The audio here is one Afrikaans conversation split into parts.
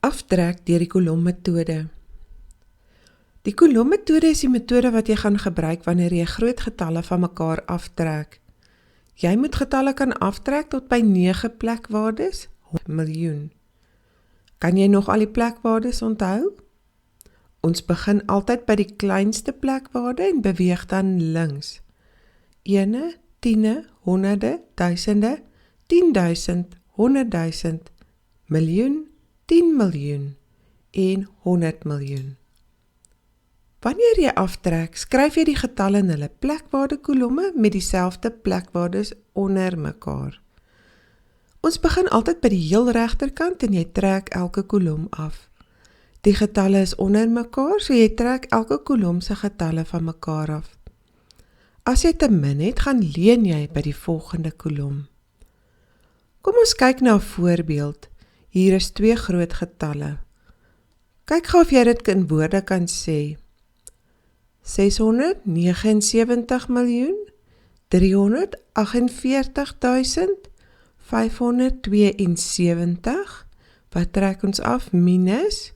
Aftrek deur die kolommetode. Die kolommetode is die metode wat jy gaan gebruik wanneer jy groot getalle van mekaar aftrek. Jy moet getalle kan aftrek tot by 9 plekwaardes, 1 miljoen. Kan jy nog al die plekwaardes onthou? Ons begin altyd by die kleinste plekwaarde en beweeg dan links. Ene, tiene, honderde, duisende, 10.000, 100.000, miljoen, 10 miljoen en 100 miljoen. Wanneer jy aftrek, skryf jy die getalle in hulle plekwaarde kolomme met dieselfde plekwaardes onder mekaar. Ons begin altyd by die heel regterkant en jy trek elke kolom af. Die getalle is onder mekaar, so jy trek elke kolom se getalle van mekaar af. As jy te min het, gaan leen jy by die volgende kolom. Kom ons kyk na 'n voorbeeld. Hier is 2 groot getalle. Kyk gou of jy dit in woorde kan sê. 679 miljoen, 348.572, wat trek ons af, minus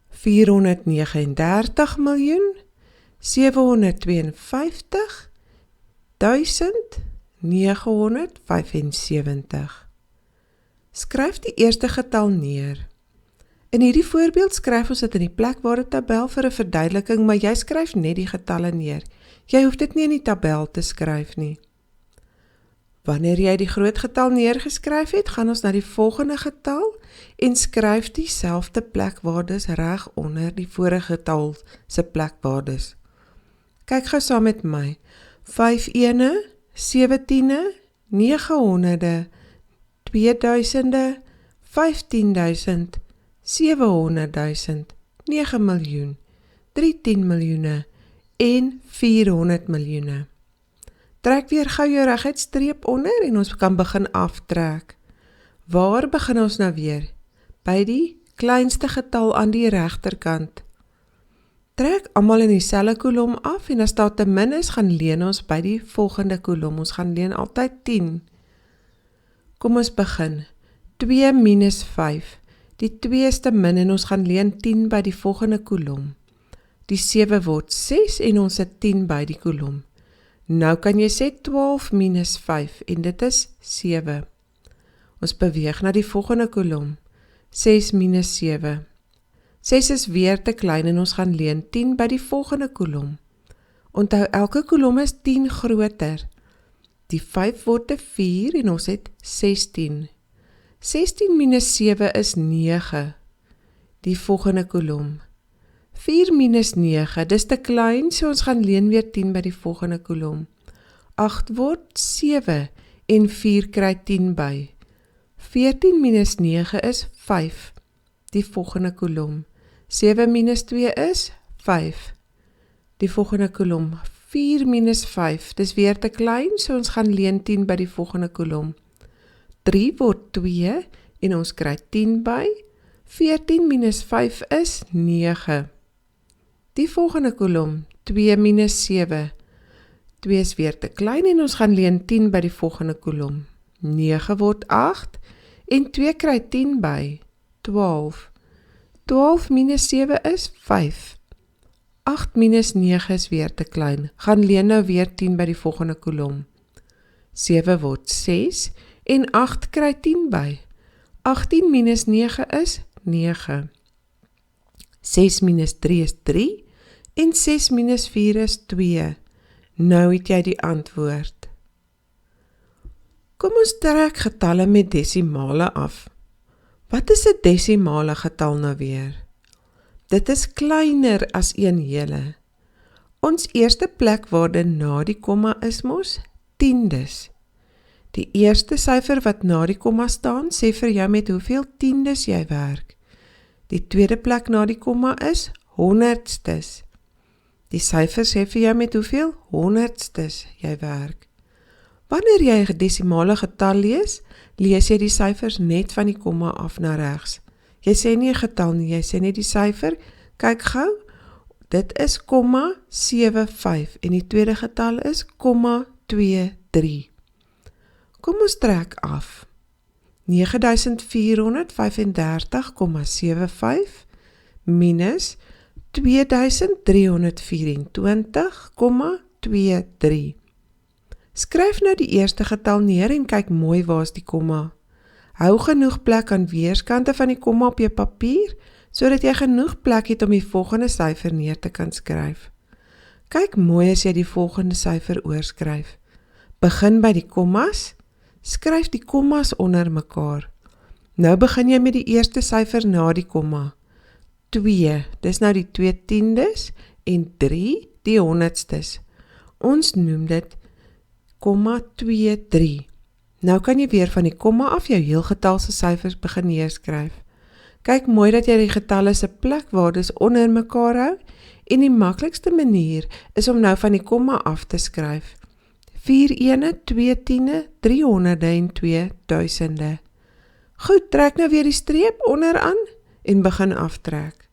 439 miljoen, 752.975. Skryf die eerste getal neer. In hierdie voorbeeld skryf ons dit in die plekwaarde tabel vir 'n verduideliking, maar jy skryf net die getalle neer. Jy hoef dit nie in die tabel te skryf nie. Wanneer jy die groot getal neergeskryf het, gaan ons na die volgende getal en skryf dieselfde plekwaardes reg onder die vorige getal se plekwaardes. Kyk gou saam met my. 5 ene, 7 tiene, 9 honderde, 2000, 15.000, 700.000, 9 miljoen, 3 10 miljoene en 400 miljoene. Trek weer gou jou reguitstreep onder en ons kan begin aftrek. Waar begin ons nou weer? By die kleinste getal aan die regterkant. Trek almal in dieselfde kolom af en as daar te min is, gaan leen ons by die volgende kolom. Ons gaan leen altyd 10. Kom ons begin. 2 minus 5. Die 2 is te min en ons gaan leen 10 by die volgende kolom. Die 7 word 6 en ons het 10 by die kolom. Nou kan jy sê 12 minus 5 en dit is 7. Ons beweeg na die volgende kolom. 6 minus 7. 6 is weer te klein en ons gaan leen 10 by die volgende kolom. Onthou, elke kolom is 10 groter. Die 5 word te 4 en ons het 16. 16 minus 7 is 9. Die volgende kolom. 4 minus 9, dis te klein, so ons gaan leen weer 10 by die volgende kolom. 8 word 7 en 4 kry 10 by. 14 minus 9 is 5. Die volgende kolom. 7 minus 2 is 5. Die volgende kolom. 4 minus 5, dis weer te klein, so ons gaan leen 10 by die volgende kolom. 3 word 2 en ons kry 10 by. 14 minus 5 is 9. Die volgende kolom, 2 minus 7. 2 is weer te klein en ons gaan leen 10 by die volgende kolom. 9 word 8 en 2 kry 10 by. 12. 12 minus 7 is 5. 8 minus 9 is weer te klein. Gaan leen nou weer 10 by die volgende kolom. 7 word 6 en 8 kry 10 by. 18 minus 9 is 9. 6 minus 3 is 3 en 6 minus 4 is 2. Nou het jy die antwoord. Kom ons trek getalle met desimale af. Wat is 'n desimale getal nou weer? Dit is kleiner as 1 hele. Ons eerste plekwaarde na die komma is mos tiendes. Die eerste syfer wat na die komma staan, sê vir jou met hoeveel tiendes jy werk. Die tweede plek na die komma is honderdstes. Die syfer sê vir jou met hoeveel honderdstes jy werk. Wanneer jy 'n desimale getal lees, lees jy die syfers net van die komma af na regs. Jy sê nie 'n getal nie, jy sê net die syfer. Kyk gou, dit is 0,75 en die tweede getal is 0,23. Kom ons trek af. 9435,75 minus 2324,23. Skryf nou die eerste getal neer en kyk mooi waar is die komma. Hou genoeg plek aan weerskante van die komma op jou papier, sodat jy genoeg plek het om die volgende syfer neer te kan skryf. Kyk mooi as jy die volgende syfer oorskryf. Begin by die kommas, skryf die kommas onder mekaar. Nou begin jy met die eerste syfer na die komma. 2, dis nou die 2/10 en 3 die 100stes. Ons noem dit 0,23. Nou kan jy weer van die komma af jou heelgetalse syfers begin neerskryf. Kyk mooi dat jy die getalle se plekwaardes onder mekaar hou en die maklikste manier is om nou van die komma af te skryf. 4 ene, 2 tiene, 3 honderde en 2 duisende. Goed, trek nou weer die streep onderaan en begin aftrek.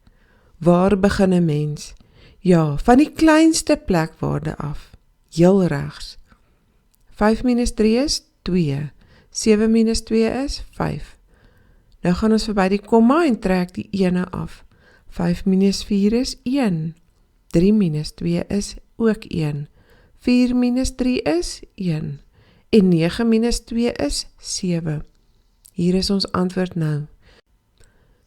Waar begin 'n mens? Ja, van die kleinste plekwaarde af. Heel regs. 5 minus 3 is 2. 7 minus 2 is 5. Nou gaan ons verby die komma en trek die ene af. 5 minus 4 is 1. 3 minus 2 is ook 1. 4 minus 3 is 1. En 9 minus 2 is 7. Hier is ons antwoord nou.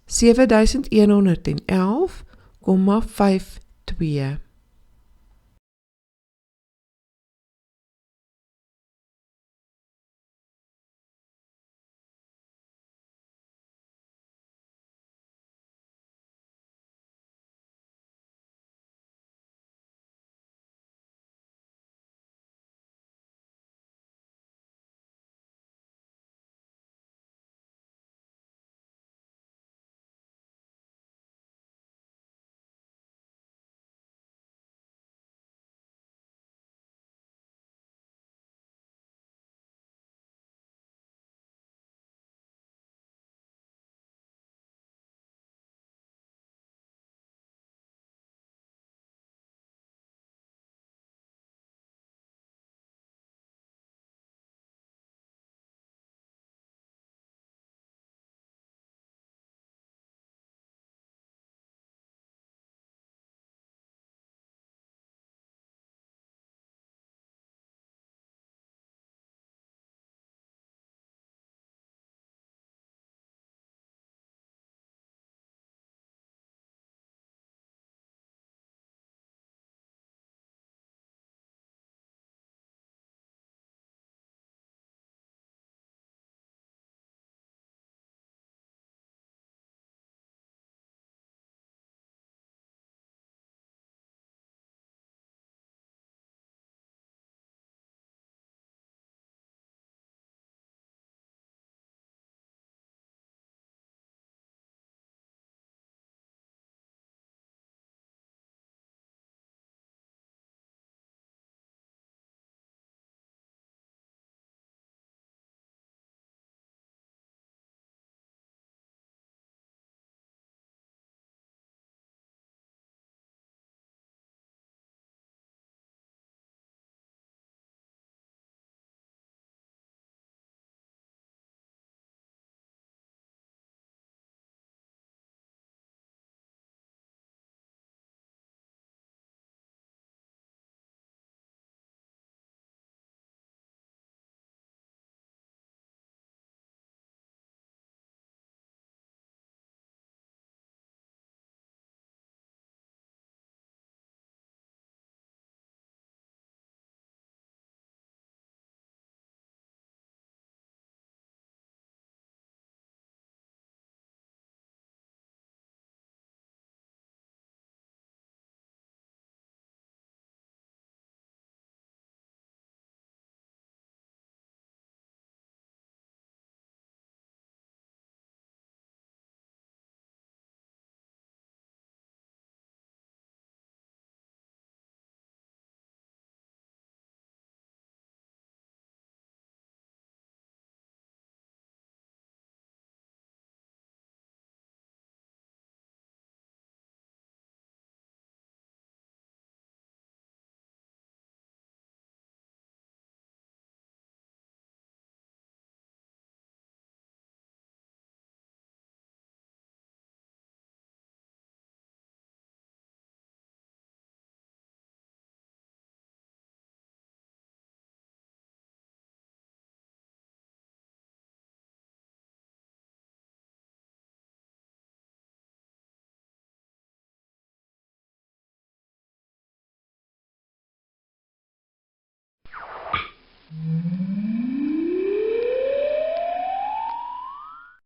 7111,52.